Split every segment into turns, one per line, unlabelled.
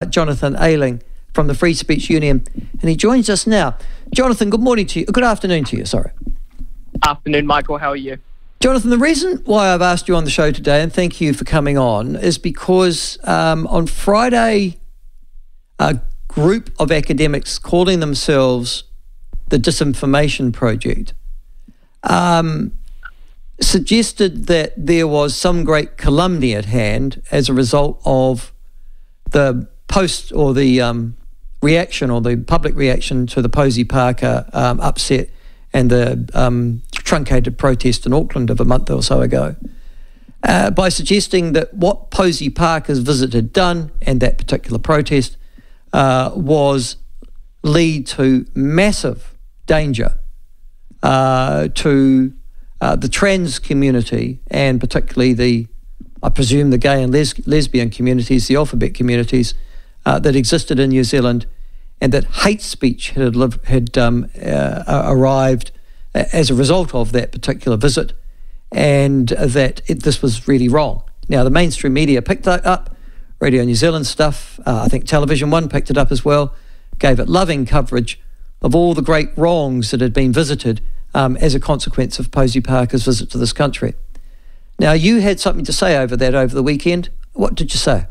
Jonathan Ayling from the Free Speech Union, and he joins us now. Jonathan, good morning to you. Good afternoon to you, sorry.
Afternoon, Michael. How are you?
Jonathan, the reason why I've asked you on the show today, and thank you for coming on, is because on Friday, a group of academics calling themselves the Disinformation Project suggested that there was some great calumny at hand as a result of the post or the reaction or the public reaction to the Posey Parker upset and the truncated protest in Auckland of a month or so ago, by suggesting that what Posey Parker's visit had done and that particular protest was lead to massive danger to the trans community, and particularly I presume the gay and lesbian communities, the alphabet communities that existed in New Zealand, and that hate speech had arrived as a result of that particular visit, and that this was really wrong. Now, the mainstream media picked that up, Radio New Zealand stuff, I think Television One picked it up as well, gave it loving coverage of all the great wrongs that had been visited as a consequence of Posey Parker's visit to this country. Now, you had something to say over that over the weekend. What did you say?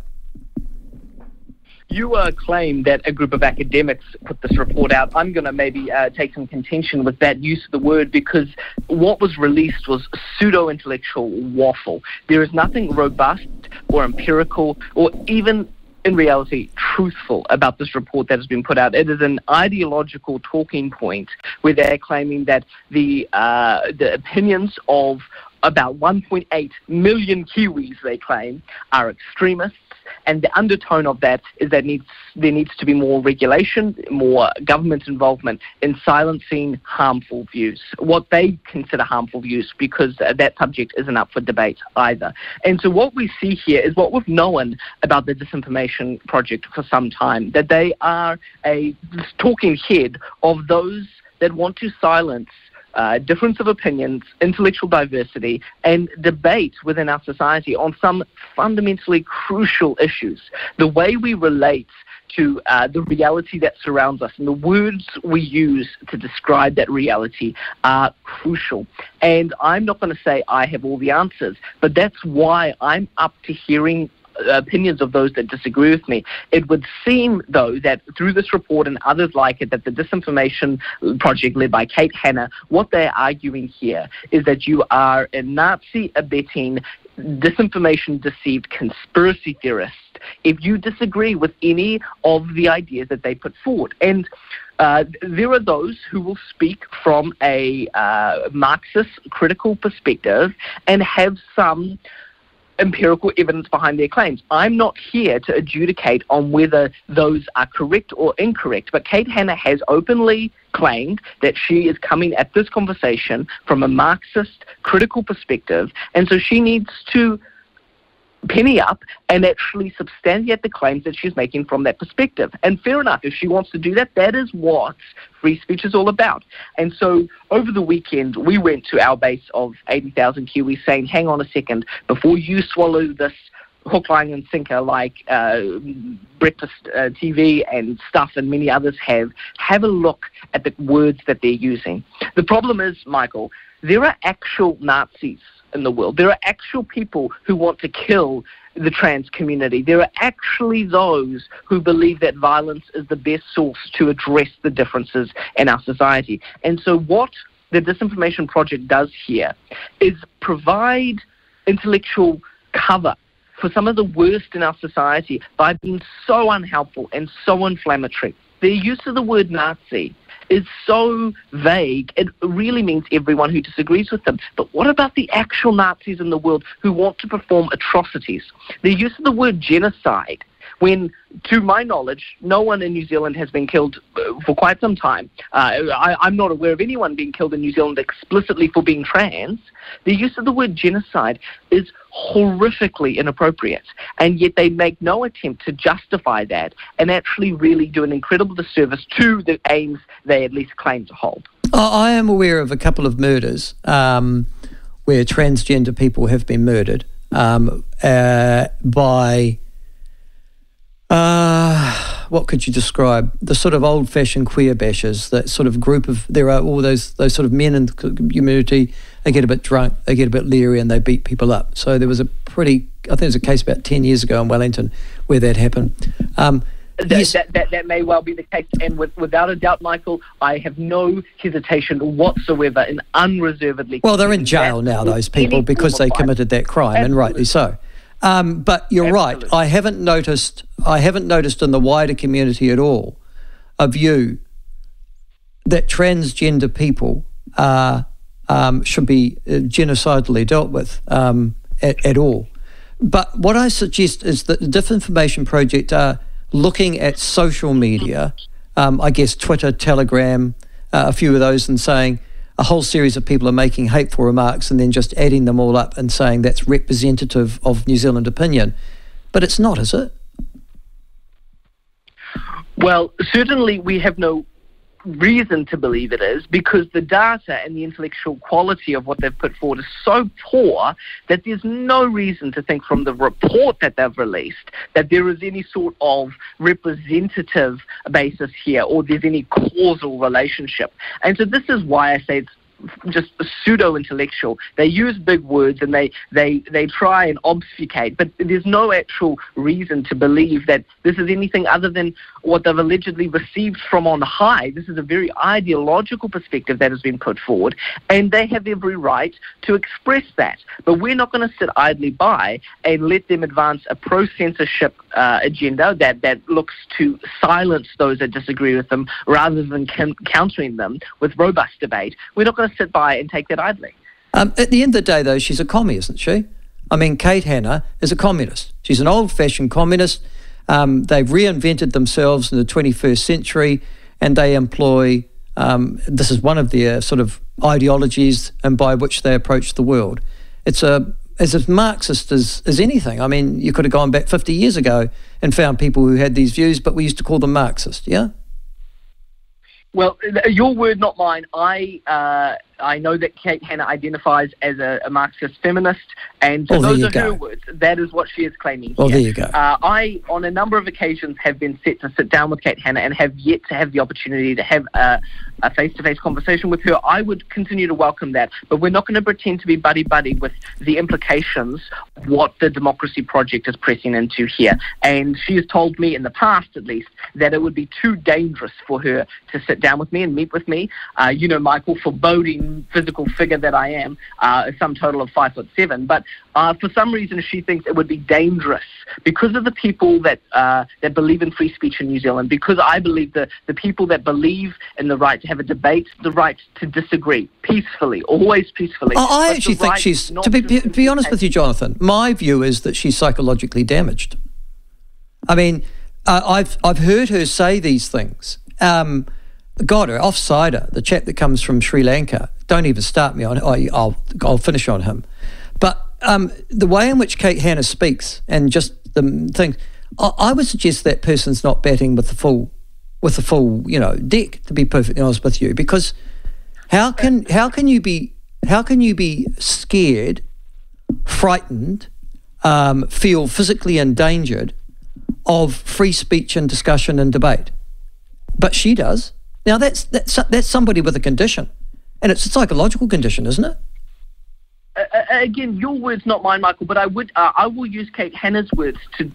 You claim that a group of academics put this report out. I'm going to maybe take some contention with that use of the word, because what was released was pseudo-intellectual waffle. There is nothing robust or empirical or even, in reality, truthful about this report that has been put out. It is an ideological talking point where they're claiming that the opinions of about 1.8 million Kiwis, they claim, are extremists, and the undertone of that is that there needs to be more regulation, more government involvement in silencing harmful views, what they consider harmful views, because that subject isn't up for debate either. And so what we see here is what we've known about the Disinformation Project for some time, that they are a talking head of those that want to silence difference of opinions, intellectual diversity, and debate within our society on some fundamentally crucial issues. The way we relate to the reality that surrounds us and the words we use to describe that reality are crucial. And I'm not going to say I have all the answers, but that's why I'm up to hearing opinions of those that disagree with me. It would seem, though, that through this report and others like it, that the Disinformation Project led by Kate Hanna, what they're arguing here is that you are a Nazi-abetting, disinformation-deceived conspiracy theorist if you disagree with any of the ideas that they put forward. And there are those who will speak from a Marxist critical perspective and have some empirical evidence behind their claims. I'm not here to adjudicate on whether those are correct or incorrect, but Kate Hanna has openly claimed that she is coming at this conversation from a Marxist critical perspective, and so she needs to penny up and actually substantiate the claims that she's making from that perspective. And fair enough, if she wants to do that, that is what free speech is all about. And so over the weekend, we went to our base of 80,000 Kiwis saying, hang on a second, before you swallow this hook, line and sinker like breakfast TV and stuff and many others have a look at the words that they're using. The problem is, Michael, there are actual Nazis in the world. There are actual people who want to kill the trans community. There are actually those who believe that violence is the best source to address the differences in our society. And so what the Disinformation Project does here is provide intellectual cover for some of the worst in our society by being so unhelpful and so inflammatory. Their use of the word Nazi is so vague, it really means everyone who disagrees with them. But what about the actual Nazis in the world who want to perform atrocities? The use of the word genocide, when, to my knowledge, no one in New Zealand has been killed for quite some time. I'm not aware of anyone being killed in New Zealand explicitly for being trans. The use of the word genocide is horrifically inappropriate, and yet they make no attempt to justify that and actually really do an incredible disservice to the aims they at least claim to hold.
I am aware of a couple of murders where transgender people have been murdered by What could you describe? The sort of old-fashioned queer bashers, that sort of group of, there are all those sort of men in the community, they get a bit drunk, they get a bit leery, and they beat people up. So there was I think there was a case about 10 years ago in Wellington where that happened. Yes.
That may well be the case, and without a doubt, Michael, I have no hesitation whatsoever in unreservedly...
Well, they're in jail now, those people, because they committed that crime, and rightly so. But you're right. I haven't noticed in the wider community at all a view that transgender people should be genocidally dealt with at all. But what I suggest is that the Disinformation Project are looking at social media, I guess Twitter, Telegram, a few of those, and saying a whole series of people are making hateful remarks and then just adding them all up and saying that's representative of New Zealand opinion. But it's not, is it?
Well, certainly we have no reason to believe it is, because the data and the intellectual quality of what they've put forward is so poor that there's no reason to think from the report that they've released that there is any sort of representative basis here or there's any causal relationship. And so this is why I say it's just pseudo-intellectual. They use big words and they try and obfuscate, but there's no actual reason to believe that this is anything other than what they've allegedly received from on high. This is a very ideological perspective that has been put forward, and they have every right to express that. But we're not going to sit idly by and let them advance a pro-censorship agenda that looks to silence those that disagree with them rather than countering them with robust debate. We're not going to sit by and take that idly.
At the end of the day, though, she's a commie, isn't she? I mean, Kate Hanna is a communist. She's an old-fashioned communist. They've reinvented themselves in the 21st century, and they employ, this is one of their sort of ideologies and by which they approach the world. It's as Marxist as anything. I mean, you could have gone back 50 years ago and found people who had these views, but we used to call them Marxist, yeah?
Well, your word, not mine. I know that Kate Hanna identifies as a Marxist feminist, and so those are her words. That is what she is claiming here.
Well, there you go.
I, on a number of occasions, have been set to sit down with Kate Hanna and have yet to have the opportunity to have a face-to-face conversation with her. I would continue to welcome that, but we're not going to pretend to be buddy-buddy with the implications of what the Democracy Project is pressing into here. And she has told me, in the past at least, that it would be too dangerous for her to sit down with me and meet with me. You know, Michael, foreboding physical figure that I am, a sum total of 5'7", but for some reason she thinks it would be dangerous because of the people that believe in free speech in New Zealand, because I believe the people that believe in the right to have a debate, the right to disagree peacefully, always peacefully.
I actually think she's, to be honest with you, Jonathan, my view is that she's psychologically damaged. I mean, I've heard her say these things. God, her offsider, the chap that comes from Sri Lanka, don't even start me on it. I'll finish on him. But the way in which Kate Hanna speaks and just the things, I would suggest that person's not batting with the full deck, to be perfectly honest with you, because how can you be scared, frightened, feel physically endangered of free speech and discussion and debate? But she does. Now that's somebody with a condition, and it's a psychological condition, isn't it?
Again, your words, not mine, Michael. But I will use Kate Hanna's words to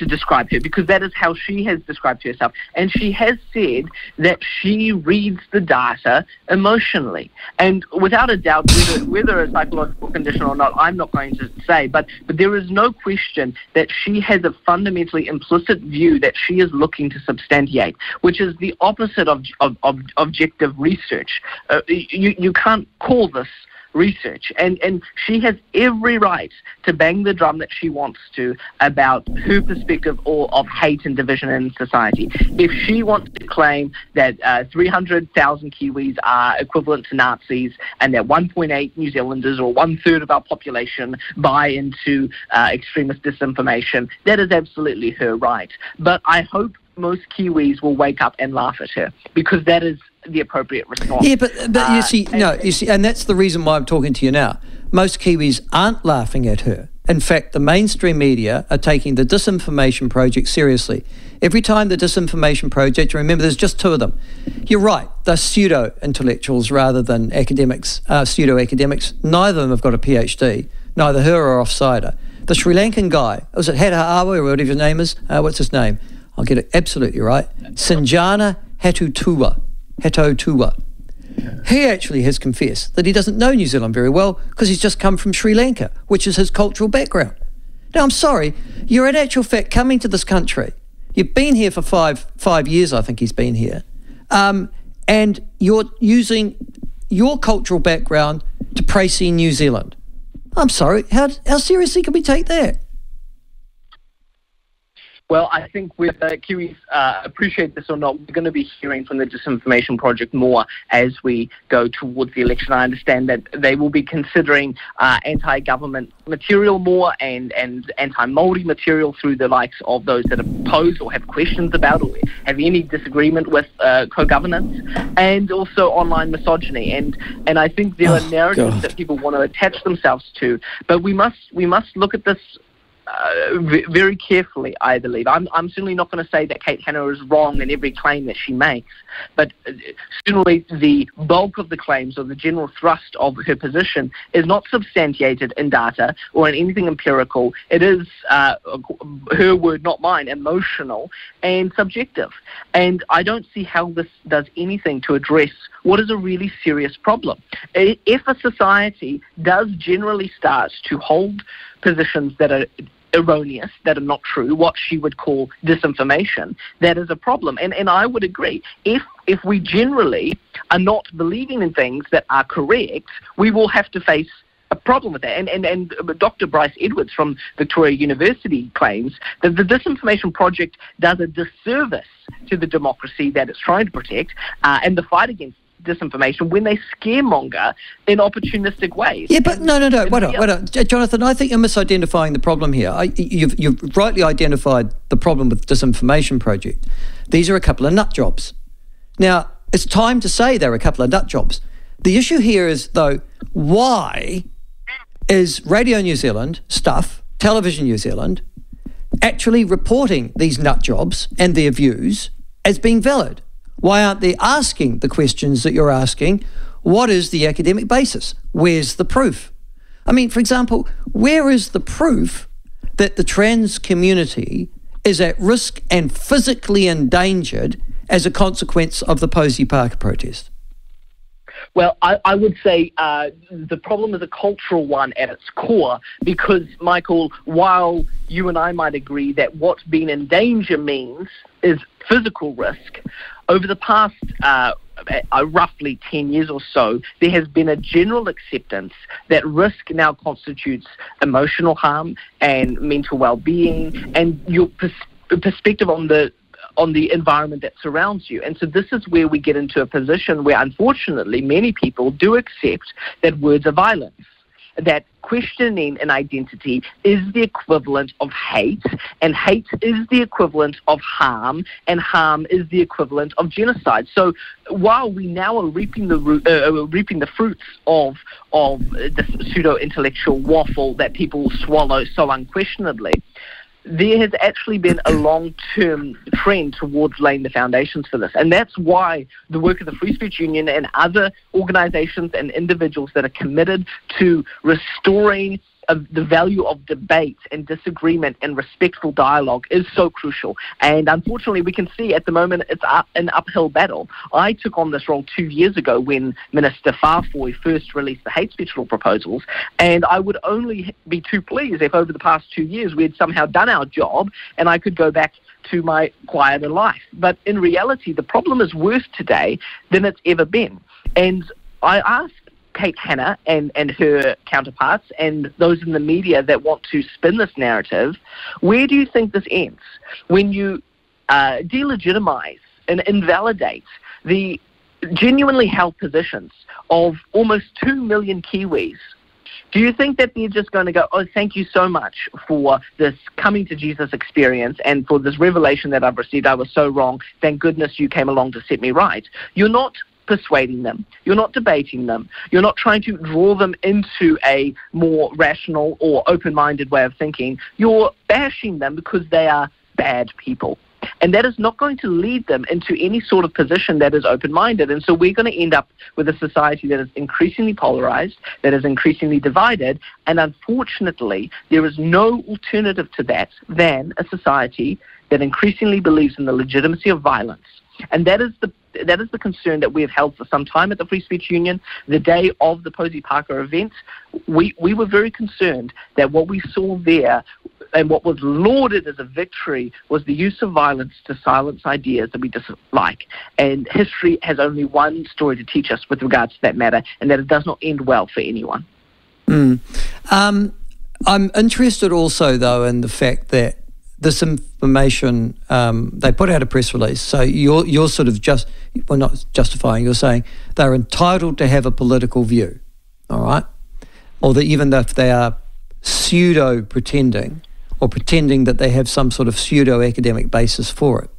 describe her, because that is how she has described herself, and she has said that she reads the data emotionally, and without a doubt, whether a psychological condition or not, I'm not going to say, but there is no question that she has a fundamentally implicit view that she is looking to substantiate, which is the opposite of objective research. You can't call this research, and she has every right to bang the drum that she wants to about her perspective of hate and division in society. If she wants to claim that 300,000 Kiwis are equivalent to Nazis and that 1.8 New Zealanders, or 1/3 of our population, buy into extremist disinformation, that is absolutely her right. But I hope most Kiwis will wake up and laugh at her, because that is the appropriate response.
Yeah, but you see, and that's the reason why I'm talking to you now. Most Kiwis aren't laughing at her. in fact, the mainstream media are taking the Disinformation Project seriously. Every time the Disinformation Project, remember there's just two of them. You're right, they're pseudo-intellectuals rather than academics, pseudo-academics. Neither of them have got a PhD, neither her or Offsider. The Sri Lankan guy, was it Hataawa or whatever his name is? What's his name? I'll get it absolutely right. Sinjana Hatotua. He actually has confessed that he doesn't know New Zealand very well because he's just come from Sri Lanka, which is his cultural background. Now, I'm sorry, you're in actual fact coming to this country. You've been here for five years, I think he's been here, and you're using your cultural background to praise New Zealand. I'm sorry, how seriously can we take that?
Well, I think with Kiwis, appreciate this or not, we're going to be hearing from the Disinformation Project more as we go towards the election. I understand that they will be considering anti-government material more and anti-Māori material through the likes of those that oppose or have questions about or have any disagreement with co-governance, and also online misogyny. And I think there are narratives that people want to attach themselves to, but we must look at this very carefully, I believe. I'm certainly not going to say that Kate Hanna is wrong in every claim that she makes, but certainly the bulk of the claims or the general thrust of her position is not substantiated in data or in anything empirical. It is, her word, not mine, emotional and subjective. And I don't see how this does anything to address what is a really serious problem. If a society does generally start to hold positions that are erroneous, that are not true, what she would call disinformation, that is a problem. And I would agree. If we generally are not believing in things that are correct, we will have to face a problem with that. And Dr. Bryce Edwards from Victoria University claims that the Disinformation Project does a disservice to the democracy that it's trying to protect and the fight against disinformation when they scaremonger in opportunistic ways.
Yeah, but no. Wait up. Jonathan, I think you're misidentifying the problem here. You've rightly identified the problem with the Disinformation Project. These are a couple of nut jobs. Now, it's time to say they're a couple of nut jobs. The issue here is, though, why is Radio New Zealand, Stuff, Television New Zealand, actually reporting these nut jobs and their views as being valid? Why aren't they asking the questions that you're asking? What is the academic basis? Where's the proof? I mean, for example, where is the proof that the trans community is at risk and physically endangered as a consequence of the Posey Parker protest?
Well, I would say the problem is a cultural one at its core because, Michael, while you and I might agree that what being in danger means is physical risk, over the past roughly 10 years or so, there has been a general acceptance that risk now constitutes emotional harm and mental well-being and your perspective on the environment that surrounds you. And so this is where we get into a position where, unfortunately, many people do accept that words are violence, that questioning an identity is the equivalent of hate, and hate is the equivalent of harm, and harm is the equivalent of genocide. So while we now are reaping the fruits of the pseudo-intellectual waffle that people swallow so unquestionably, there has actually been a long-term trend towards laying the foundations for this. And that's why the work of the Free Speech Union and other organizations and individuals that are committed to restoring the value of debate and disagreement and respectful dialogue is so crucial. And unfortunately, we can see at the moment it's an uphill battle. I took on this role 2 years ago when Minister Farfoy first released the hate speech law proposals, and I would only be too pleased if over the past 2 years we had somehow done our job and I could go back to my quieter life. But in reality, the problem is worse today than it's ever been. And I asked Kate Hanna and her counterparts and those in the media that want to spin this narrative, where do you think this ends? When you delegitimize and invalidate the genuinely held positions of almost 2 million Kiwis, do you think that they're just going to go, oh, thank you so much for this coming to Jesus experience and for this revelation that I've received, I was so wrong, thank goodness you came along to set me right? You're not persuading them. You're not debating them. You're not trying to draw them into a more rational or open-minded way of thinking. You're bashing them because they are bad people. And that is not going to lead them into any sort of position that is open-minded. And so we're going to end up with a society that is increasingly polarized, that is increasingly divided. And unfortunately, there is no alternative to that than a society that increasingly believes in the legitimacy of violence. And that is the concern that we have held for some time at the Free Speech Union. The day of the Posey Parker event, we were very concerned that what we saw there and what was lauded as a victory was the use of violence to silence ideas that we dislike. And history has only one story to teach us with regards to that matter, and that it does not end well for anyone.
I'm interested also, though, in the fact that Disinformation, they put out a press release. So you're sort of not justifying, you're saying they're entitled to have a political view, all right? Or that even if they are pseudo-pretending or pretending that they have some sort of pseudo-academic basis for it.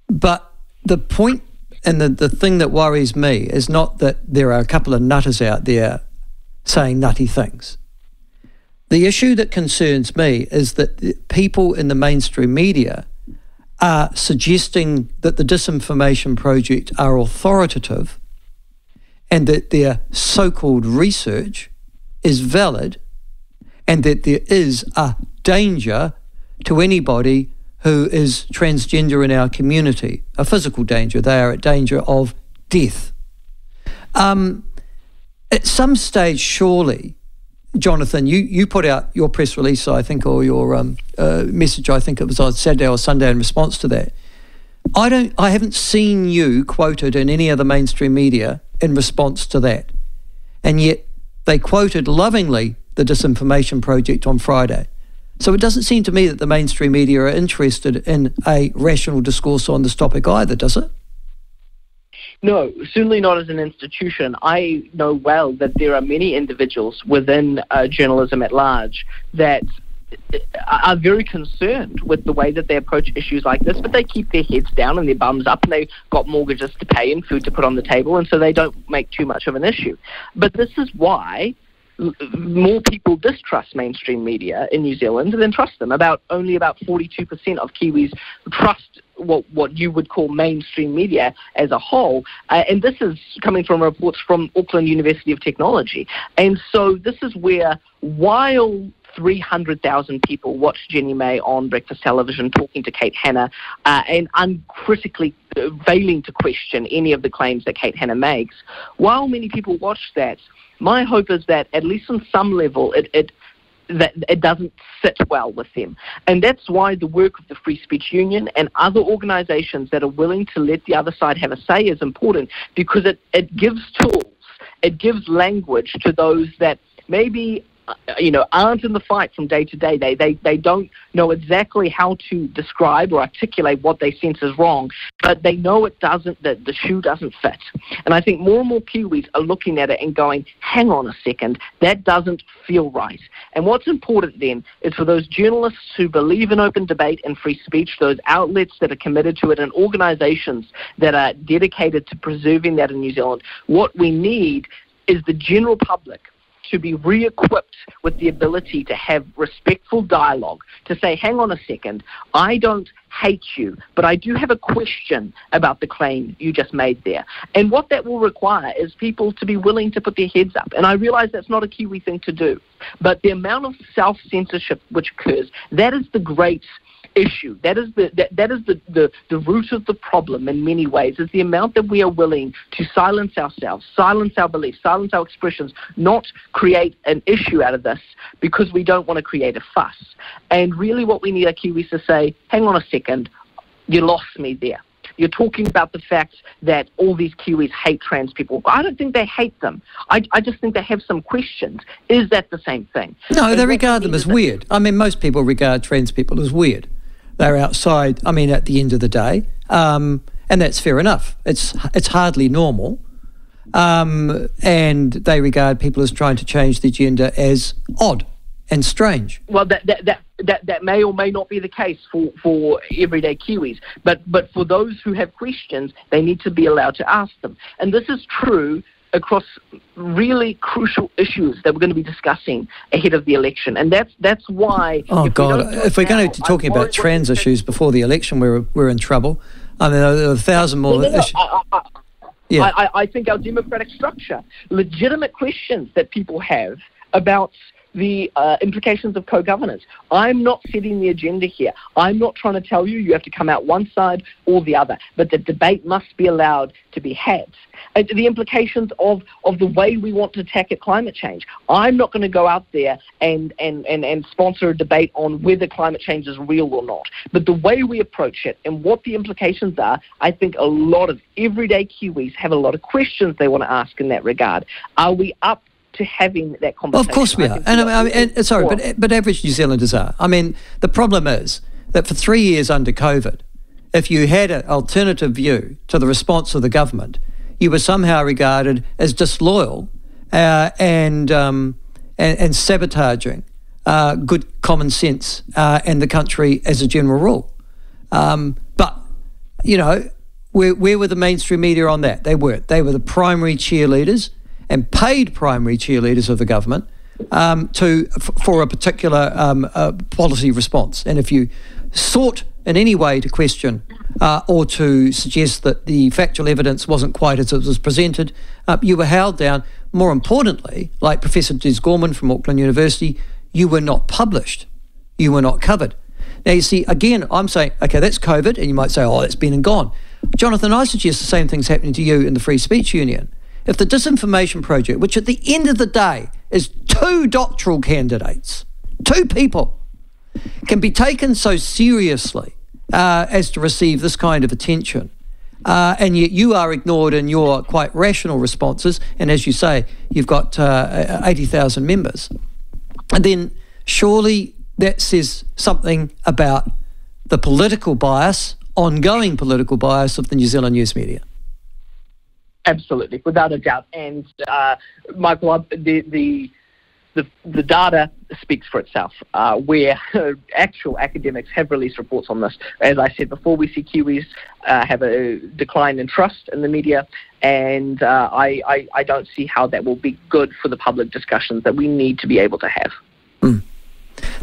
But the point and the thing that worries me is not that there are a couple of nutters out there saying nutty things. The issue that concerns me is that people in the mainstream media are suggesting that the Disinformation Project are authoritative and that their so-called research is valid and that there is a danger to anybody who is transgender in our community, a physical danger. They are at danger of death. At some stage, surely, Jonathan, you put out your press release, I think, or your message, I think it was on Saturday or Sunday in response to that. I haven't seen you quoted in any other mainstream media in response to that. And yet they quoted lovingly the Disinformation Project on Friday. So it doesn't seem to me that the mainstream media are interested in a rational discourse on this topic either, does it?
No, certainly not as an institution. I know well that there are many individuals within journalism at large that are very concerned with the way that they approach issues like this, but they keep their heads down and their bums up, and they've got mortgages to pay and food to put on the table, and so they don't make too much of an issue. But this is why more people distrust mainstream media in New Zealand than trust them. Only about 42% of Kiwis trust what you would call mainstream media as a whole. And this is coming from reports from Auckland University of Technology. And so this is where, while 300,000 people watched Jenny May on breakfast television talking to Kate Hanna and uncritically failing to question any of the claims that Kate Hanna makes, while many people watched that, my hope is that at least on some level it doesn't sit well with them. And that's why the work of the Free Speech Union and other organisations that are willing to let the other side have a say is important, because it gives tools, it gives language to those that maybe aren't in the fight from day to day. They don't know exactly how to describe or articulate what they sense is wrong, but they know that the shoe doesn't fit. And I think more and more Kiwis are looking at it and going, hang on a second, that doesn't feel right. And what's important then is for those journalists who believe in open debate and free speech, those outlets that are committed to it, and organisations that are dedicated to preserving that in New Zealand, what we need is the general public to be re-equipped with the ability to have respectful dialogue, to say, hang on a second, I don't hate you, but I do have a question about the claim you just made there. And what that will require is people to be willing to put their heads up. And I realise that's not a Kiwi thing to do, but the amount of self-censorship which occurs, that is the great issue. That is the root of the problem in many ways, is the amount that we are willing to silence ourselves, silence our beliefs, silence our expressions, not create an issue out of this because we don't want to create a fuss. And really what we need are Kiwis to say, hang on a second, you lost me there. You're talking about the fact that all these Kiwis hate trans people. I don't think they hate them. I just think they have some questions. Is that the same thing?
No, they regard them as weird. I mean, most people regard trans people as weird. They're outside, I mean, at the end of the day, and that's fair enough. It's hardly normal, and they regard people as trying to change their gender as odd and strange.
Well, that may or may not be the case for everyday Kiwis, but for those who have questions, they need to be allowed to ask them. And this is true across really crucial issues that we're going to be discussing ahead of the election. And that's why...
Oh, God, if we're going to be talking about trans issues before the election, we're in trouble. I mean, there are 1,000 more issues.
I think our democratic structure, legitimate questions that people have about the implications of co-governance. I'm not setting the agenda here. I'm not trying to tell you have to come out one side or the other, but the debate must be allowed to be had. The implications of the way we want to tackle climate change. I'm not going to go out there and sponsor a debate on whether climate change is real or not. But the way we approach it and what the implications are, I think a lot of everyday Kiwis have a lot of questions they want to ask in that regard. Are we up to having that conversation?
Well, of course we are. But average New Zealanders are. I mean, the problem is that for 3 years under COVID, if you had an alternative view to the response of the government, you were somehow regarded as disloyal and sabotaging good common sense and the country as a general rule. But, you know, where were the mainstream media on that? They weren't. They were the primary cheerleaders and paid primary cheerleaders of the government for a particular policy response. And if you sought in any way to question or to suggest that the factual evidence wasn't quite as it was presented, you were held down. More importantly, like Professor Des Gorman from Auckland University, you were not published. You were not covered. Now, you see, again, I'm saying, okay, that's COVID, and you might say, oh, that's been and gone. Jonathan, I suggest the same thing's happening to you in the Free Speech Union. If the Disinformation Project, which at the end of the day is 2 doctoral candidates, 2 people, can be taken so seriously as to receive this kind of attention, and yet you are ignored in your quite rational responses, and as you say, you've got 80,000 members, and then surely that says something about the political bias, ongoing political bias of the New Zealand news media.
Absolutely, without a doubt. And Michael, the data speaks for itself. Where actual academics have released reports on this. As I said before, we see Kiwis have a decline in trust in the media, and I don't see how that will be good for the public discussions that we need to be able to have.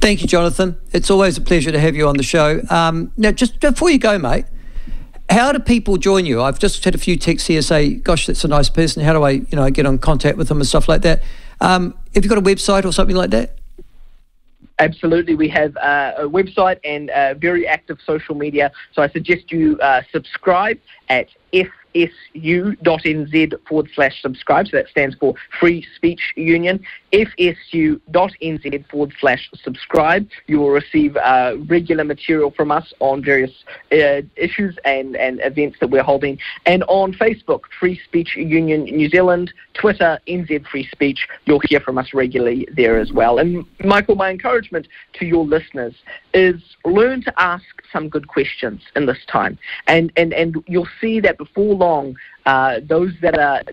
Thank you, Jonathan. It's always a pleasure to have you on the show. Now, just before you go, mate, how do people join you? I've just had a few texts here say, gosh, that's a nice person. How do I, get on contact with them and stuff like that? Have you got a website or something like that?
Absolutely. We have a website and very active social media. So I suggest you subscribe at fsu.nz/subscribe. So that stands for Free Speech Union. fsu.nz/subscribe. You will receive regular material from us on various issues and events that we're holding. And on Facebook, Free Speech Union New Zealand, Twitter, NZ Free Speech. You'll hear from us regularly there as well. And Michael, my encouragement to your listeners is learn to ask some good questions in this time. And you'll see that before long, those that are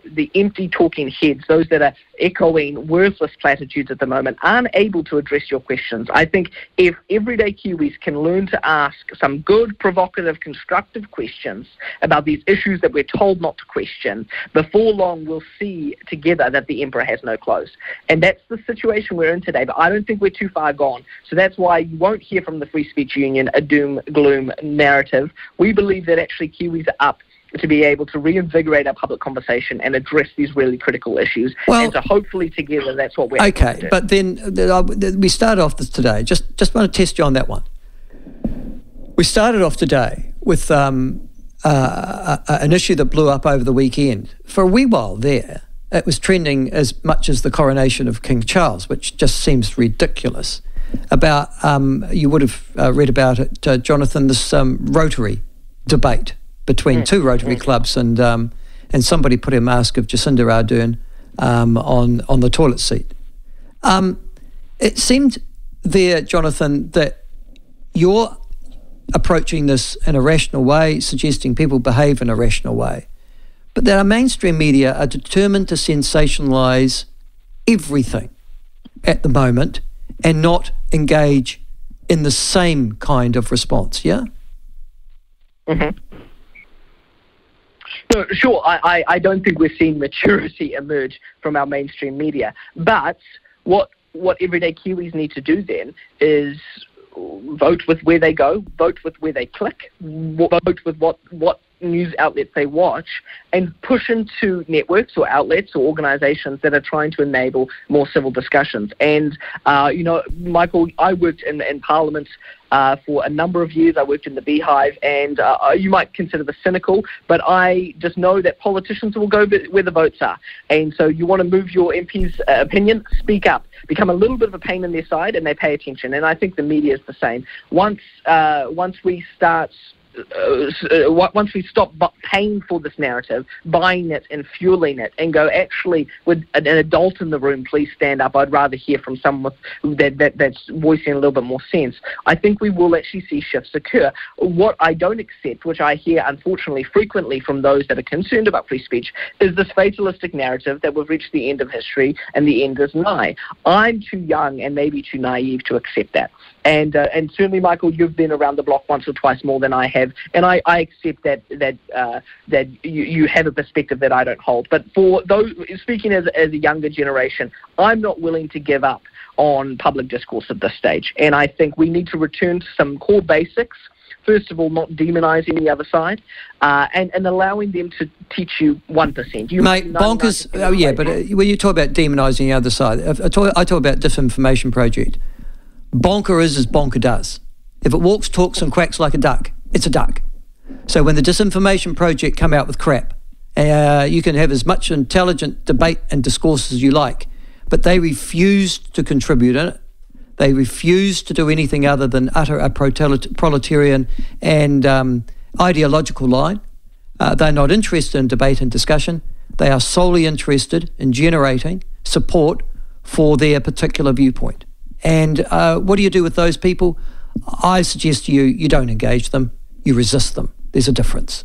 the empty talking heads, those that are echoing worthless platitudes at the moment, aren't able to address your questions. I think if everyday Kiwis can learn to ask some good, provocative, constructive questions about these issues that we're told not to question, before long we'll see together that the emperor has no clothes. And that's the situation we're in today, but I don't think we're too far gone. So that's why you won't hear from the Free Speech Union a doom-gloom narrative. We believe that actually Kiwis are up to be able to reinvigorate our public conversation and address these really critical issues. And so hopefully together that's what we're able to do.
But then we started off this today. Just want to test you on that one. We started off today with an issue that blew up over the weekend. For a wee while there, it was trending as much as the coronation of King Charles, which just seems ridiculous. About, you would have read about it, Jonathan, this Rotary debate between 2 Rotary clubs, and somebody put a mask of Jacinda Ardern on the toilet seat. It seemed there, Jonathan, that you're approaching this in a rational way, suggesting people behave in a rational way, but that our mainstream media are determined to sensationalise everything at the moment, and not engage in the same kind of response, yeah?
Mm-hmm. No, sure, I don't think we're seeing maturity emerge from our mainstream media. But what everyday Kiwis need to do then is vote with where they go, vote with where they click, vote with what news outlets they watch, and push into networks or outlets or organizations that are trying to enable more civil discussions. And, Michael, I worked in Parliament for a number of years. I worked in the Beehive, and you might consider this cynical, but I just know that politicians will go where the votes are. And so you want to move your MP's opinion, speak up, become a little bit of a pain in their side, and they pay attention. And I think the media is the same. Once we start... once we stop paying for this narrative, buying it and fueling it, and go, actually, with an adult in the room, please stand up. I'd rather hear from someone that's voicing a little bit more sense. I think we will actually see shifts occur. What I don't accept, which I hear unfortunately frequently from those that are concerned about free speech, is this fatalistic narrative that we've reached the end of history and the end is nigh. I'm too young and maybe too naive to accept that. And certainly, Michael, you've been around the block once or twice more than I have, and I accept that you have a perspective that I don't hold. But for those speaking as a younger generation, I'm not willing to give up on public discourse at this stage. And I think we need to return to some core basics. First of all, not demonising the other side, and allowing them to teach you 1%.
Mate, bonkers. Oh yeah, but when you talk about demonising the other side, I talk about Disinformation Project. Bonker is as bonker does. If it walks, talks and quacks like a duck, it's a duck. So when the Disinformation Project come out with crap, you can have as much intelligent debate and discourse as you like, but they refused to contribute in it. They refused to do anything other than utter a proletarian and ideological line. They're not interested in debate and discussion. They are solely interested in generating support for their particular viewpoint. And what do you do with those people? I suggest to you, you don't engage them, you resist them. There's a difference.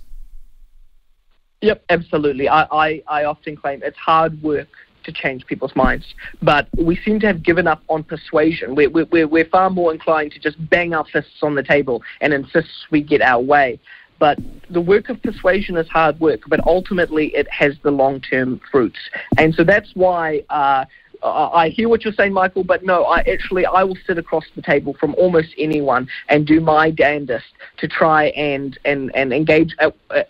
Yep, absolutely. I often claim it's hard work to change people's minds, but we seem to have given up on persuasion. We're far more inclined to just bang our fists on the table and insist we get our way. But the work of persuasion is hard work, but ultimately it has the long-term fruits. And so that's why I hear what you're saying, Michael, but no, I will sit across the table from almost anyone and do my damnedest to try and engage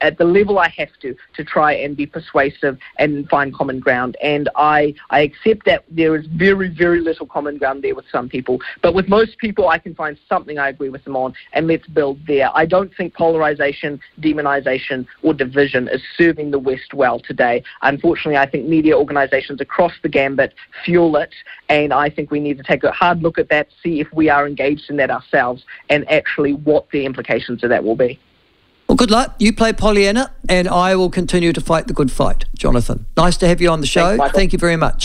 at the level I have to try and be persuasive and find common ground. And I accept that there is very, very little common ground there with some people, but with most people I can find something I agree with them on, and let's build there. I don't think polarization, demonization, or division is serving the West well today. Unfortunately, I think media organizations across the gambit fuel it, and I think we need to take a hard look at that, see if we are engaged in that ourselves, and actually what the implications of that will be.
Well, good luck. You play Pollyanna, and I will continue to fight the good fight, Jonathan. Nice to have you on the show.
Thanks,
thank you very much.